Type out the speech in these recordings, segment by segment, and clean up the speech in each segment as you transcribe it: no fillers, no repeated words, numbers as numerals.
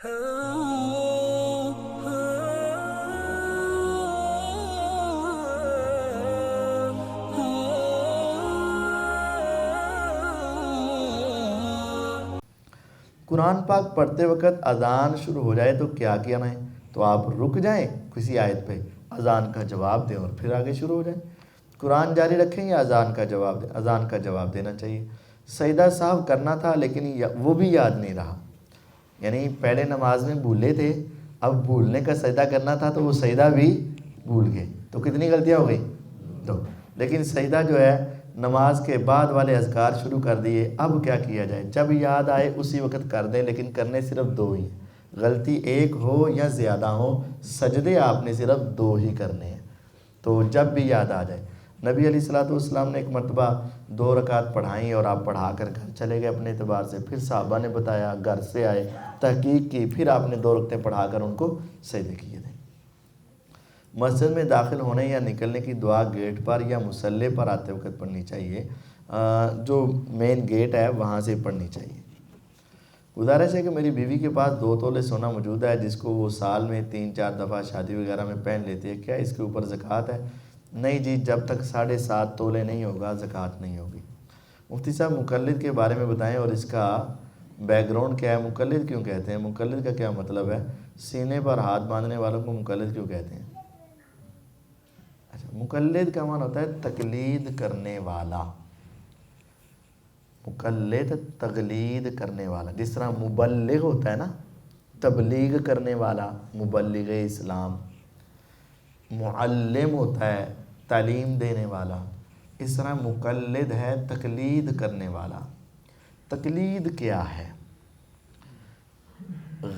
قرآن پاک پڑھتے وقت اذان شروع ہو جائے تو کیا کیا ہے؟ تو آپ رک جائیں کسی آیت پہ، اذان کا جواب دیں اور پھر آگے شروع ہو جائیں۔ قرآن جاری رکھیں یا اذان کا جواب دیں؟ اذان کا جواب دینا چاہیے۔ سجدہ سہو کرنا تھا لیکن وہ بھی یاد نہیں رہا، یعنی پہلے نماز میں بھولے تھے، اب بھولنے کا سجدہ کرنا تھا تو وہ سجدہ بھی بھول گئے، تو کتنی غلطیاں ہو گئی؟ دو۔ لیکن سجدہ جو ہے نماز کے بعد والے اذکار شروع کر دیے، اب کیا کیا جائے؟ جب یاد آئے اسی وقت کر دیں، لیکن کرنے صرف دو ہی ہیں، غلطی ایک ہو یا زیادہ ہو، سجدے آپ نے صرف دو ہی کرنے ہیں، تو جب بھی یاد آ جائے۔ نبی علیہ الصلوۃ والسلام نے ایک مرتبہ 2 رکعت پڑھائیں اور آپ پڑھا کر گھر چلے گئے اپنے اعتبار سے، پھر صحابہ نے بتایا، گھر سے آئے، تحقیق کی، پھر آپ نے 2 رکعتیں پڑھا کر ان کو سجدے کیے تھے۔ مسجد میں داخل ہونے یا نکلنے کی دعا گیٹ پر یا مصلی پر آتے وقت پڑھنی چاہیے، جو مین گیٹ ہے وہاں سے پڑھنی چاہیے۔ گزارش ہے کہ میری بیوی کے پاس 2 تولے سونا موجود ہے جس کو وہ سال میں 3-4 دفعہ شادی وغیرہ میں پہن لیتی ہے، کیا اس کے اوپر زکوٰۃ ہے؟ نہیں جی، جب تک 7.5 تولے نہیں ہوگا زکوٰۃ نہیں ہوگی۔ مفتی صاحب مقلد کے بارے میں بتائیں اور اس کا بیک گراؤنڈ کیا ہے، مقلد کیوں کہتے ہیں؟ مقلد کا کیا مطلب ہے؟ سینے پر ہاتھ باندھنے والوں کو مقلد کیوں کہتے ہیں؟ اچھا، مقلد کا معنی ہوتا ہے تقلید کرنے والا، مقلد تقلید کرنے والا، جس طرح مبلغ ہوتا ہے نا، تبلیغ کرنے والا، مبلغ اسلام، معلم ہوتا ہے تعلیم دینے والا، اس طرح مقلد ہے تقلید کرنے والا۔ تقلید کیا ہے؟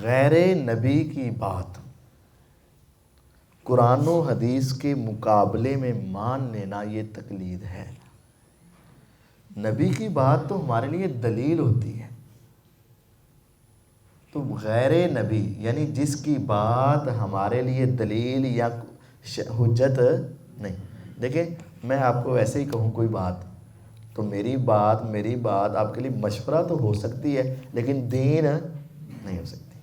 غیر نبی کی بات قرآن و حدیث کے مقابلے میں مان لینا، یہ تقلید ہے۔ نبی کی بات تو ہمارے لیے دلیل ہوتی ہے، تو غیر نبی یعنی جس کی بات ہمارے لیے دلیل یا حجت نہیں۔ دیکھیں، میں آپ کو ایسے ہی کہوں کوئی بات، تو میری بات آپ کے لیے مشورہ تو ہو سکتی ہے لیکن دین نہیں ہو سکتی۔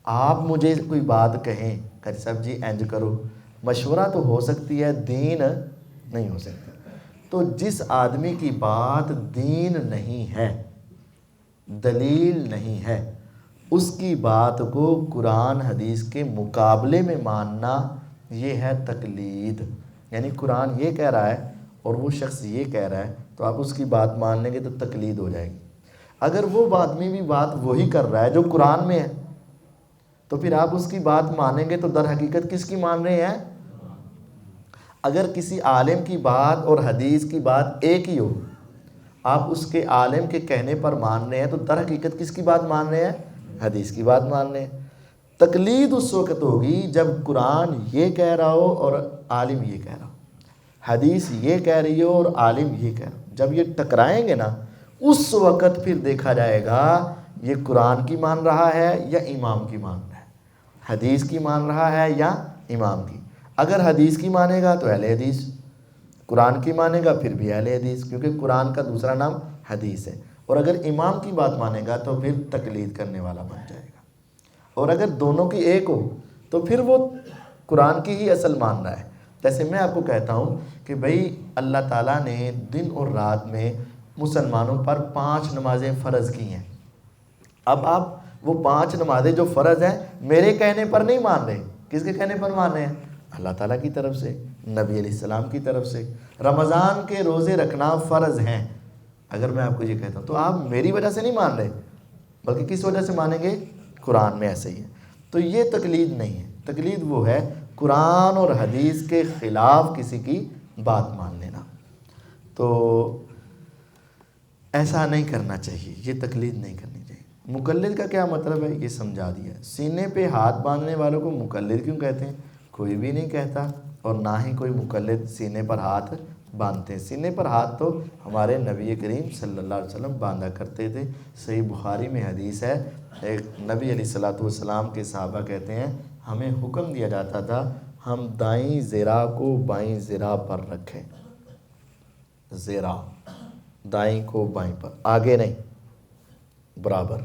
آپ مجھے کوئی بات کہیں کہ صاحب جی انج کرو، مشورہ تو ہو سکتی ہے، دین نہیں ہو سکتی۔ تو جس آدمی کی بات دین نہیں ہے، دلیل نہیں ہے، اس کی بات کو قرآن حدیث کے مقابلے میں ماننا، یہ ہے تقلید۔ یعنی قرآن یہ کہہ رہا ہے اور وہ شخص یہ کہہ رہا ہے تو آپ اس کی بات مان لیں گے تو تقلید ہو جائے گی۔ اگر وہ آدمی بھی بات وہی کر رہا ہے جو قرآن میں ہے تو پھر آپ اس کی بات مانیں گے تو در حقیقت کس کی مان رہے ہیں؟ اگر کسی عالم کی بات اور حدیث کی بات ایک ہی ہو، آپ اس کے عالم کے کہنے پر مان رہے ہیں تو در حقیقت کس کی بات مان رہے ہیں؟ حدیث کی بات مان رہے ہیں۔ تقلید اس وقت ہوگی جب قرآن یہ کہہ رہا ہو اور عالم یہ کہہ رہا ہو، حدیث یہ کہہ رہی ہو اور عالم یہ کہہ رہا ہو، جب یہ ٹکرائیں گے نا اس وقت پھر دیکھا جائے گا یہ قرآن کی مان رہا ہے یا امام کی مان رہا ہے، حدیث کی مان رہا ہے یا امام کی۔ اگر حدیث کی مانے گا تو اہل حدیث، قرآن کی مانے گا پھر بھی اہل حدیث، کیونکہ قرآن کا دوسرا نام حدیث ہے۔ اور اگر امام کی بات مانے گا تو پھر تقلید کرنے والا بن جائے گا، اور اگر دونوں کی ایک ہو تو پھر وہ قرآن کی ہی اصل مان رہا ہے۔ جیسے میں آپ کو کہتا ہوں کہ بھئی اللہ تعالیٰ نے دن اور رات میں مسلمانوں پر 5 نمازیں فرض کی ہیں، اب آپ وہ 5 نمازیں جو فرض ہیں میرے کہنے پر نہیں مان رہے، کس کے کہنے پر مان رہے ہیں؟ اللہ تعالیٰ کی طرف سے، نبی علیہ السلام کی طرف سے۔ رمضان کے روزے رکھنا فرض ہیں، اگر میں آپ کو یہ کہتا ہوں تو آپ میری وجہ سے نہیں مان رہے، بلکہ کس وجہ سے مانیں گے؟ قرآن میں ایسے ہی ہے۔ تو یہ تقلید نہیں ہے، تقلید وہ ہے قرآن اور حدیث کے خلاف کسی کی بات مان لینا، تو ایسا نہیں کرنا چاہیے، یہ تقلید نہیں کرنی چاہیے۔ مقلد کا کیا مطلب ہے یہ سمجھا دیا۔ سینے پہ ہاتھ باندھنے والوں کو مقلد کیوں کہتے ہیں؟ کوئی بھی نہیں کہتا، اور نہ ہی کوئی مقلد سینے پر ہاتھ باندھتے ہیں۔ سینے پر ہاتھ تو ہمارے نبی کریم صلی اللہ علیہ وسلم باندھا کرتے تھے۔ صحیح بخاری میں حدیث ہے، ایک نبی علیہ الصلوۃ والسلام کے صحابہ کہتے ہیں ہمیں حکم دیا جاتا تھا ہم دائیں ذراع کو بائیں ذراع پر رکھیں، ذراع دائیں کو بائیں پر، آگے نہیں، برابر،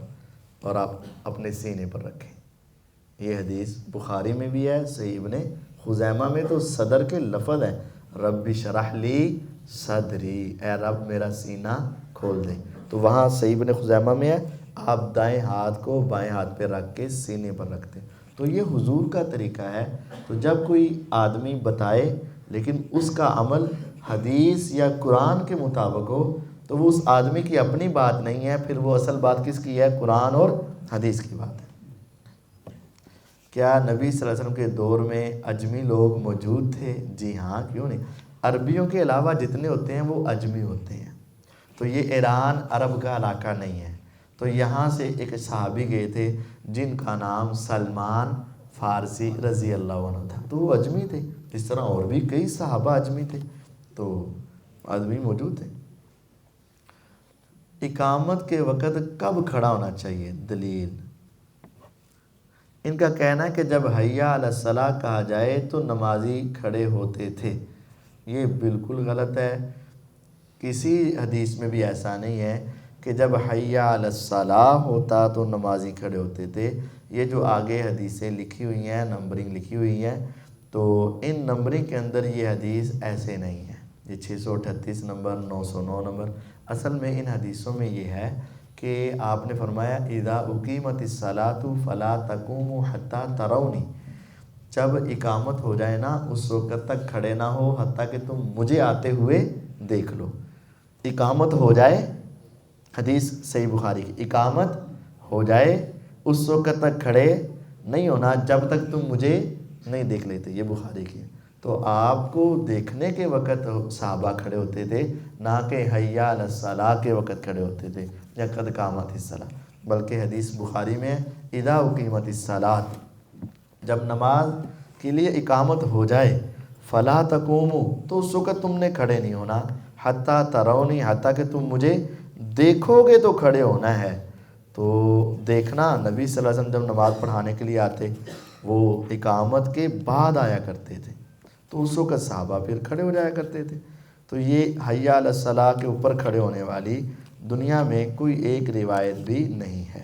اور آپ اپنے سینے پر رکھیں۔ یہ حدیث بخاری میں بھی ہے، صحیح ابن خزیمہ میں تو صدر کے لفظ ہیں، رب شرح لی صدری، اے رب میرا سینہ کھول دے، تو وہاں صحیح ابن خزیمہ میں ہے آپ دائیں ہاتھ کو بائیں ہاتھ پہ رکھ کے سینے پر رکھتے ہیں۔ تو یہ حضور کا طریقہ ہے۔ تو جب کوئی آدمی بتائے لیکن اس کا عمل حدیث یا قرآن کے مطابق ہو تو وہ اس آدمی کی اپنی بات نہیں ہے، پھر وہ اصل بات کس کی ہے؟ قرآن اور حدیث کی بات ہے۔ کیا نبی صلی اللہ علیہ وسلم کے دور میں عجمی لوگ موجود تھے؟ جی ہاں، کیوں نہیں، عربیوں کے علاوہ جتنے ہوتے ہیں وہ عجمی ہوتے ہیں۔ تو یہ ایران عرب کا علاقہ نہیں ہے، تو یہاں سے ایک صحابی گئے تھے جن کا نام سلمان فارسی رضی اللہ عنہ تھا، تو وہ عجمی تھے، اس طرح اور بھی کئی صحابہ عجمی تھے، تو عجمی موجود تھے۔ اقامت کے وقت کب کھڑا ہونا چاہیے؟ دلیل، ان کا کہنا ہے کہ جب حی علی الصلاۃ کہا جائے تو نمازی کھڑے ہوتے تھے، یہ بالکل غلط ہے۔ کسی حدیث میں بھی ایسا نہیں ہے کہ جب حی علی الصلاۃ ہوتا تو نمازی کھڑے ہوتے تھے۔ یہ جو آگے حدیثیں لکھی ہوئی ہیں، نمبرنگ لکھی ہوئی ہیں، تو ان نمبرنگ کے اندر یہ حدیث ایسے نہیں ہے، یہ 638 نمبر، 909 نمبر، اصل میں ان حدیثوں میں یہ ہے کہ آپ نے فرمایا اذا اقیمت الصلاۃ فلا تقوموا حتی ترونی، جب اقامت ہو جائے نا اس وقت تک کھڑے نہ ہو حتیٰ کہ تم مجھے آتے ہوئے دیکھ لو۔ اقامت ہو جائے، حدیث صحیح بخاری کی، اقامت ہو جائے اس وقت تک کھڑے نہیں ہونا جب تک تم مجھے نہیں دیکھ لیتے، یہ بخاری کی ہے۔ تو آپ کو دیکھنے کے وقت صحابہ کھڑے ہوتے تھے، نہ کہ حی علی الصلاۃ کے وقت کھڑے ہوتے تھے یا قد قامت الصلاۃ، بلکہ حدیث بخاری میں اذا اقیمت الصلاۃ، جب نماز کے لیے اقامت ہو جائے، فلا تقوموا، تو اس وقت تم نے کھڑے نہیں ہونا، حتی ترونی، حتیٰ کہ تم مجھے دیکھو گے تو کھڑے ہونا ہے۔ تو دیکھنا، نبی صلی اللہ علیہ وسلم جب نماز پڑھانے کے لیے آتے وہ اقامت کے بعد آیا کرتے تھے، تو اس وقت صحابہ پھر کھڑے ہو جایا کرتے تھے۔ تو یہ حی علی الصلاۃ کے اوپر کھڑے ہونے والی دنیا میں کوئی ایک روایت بھی نہیں ہے۔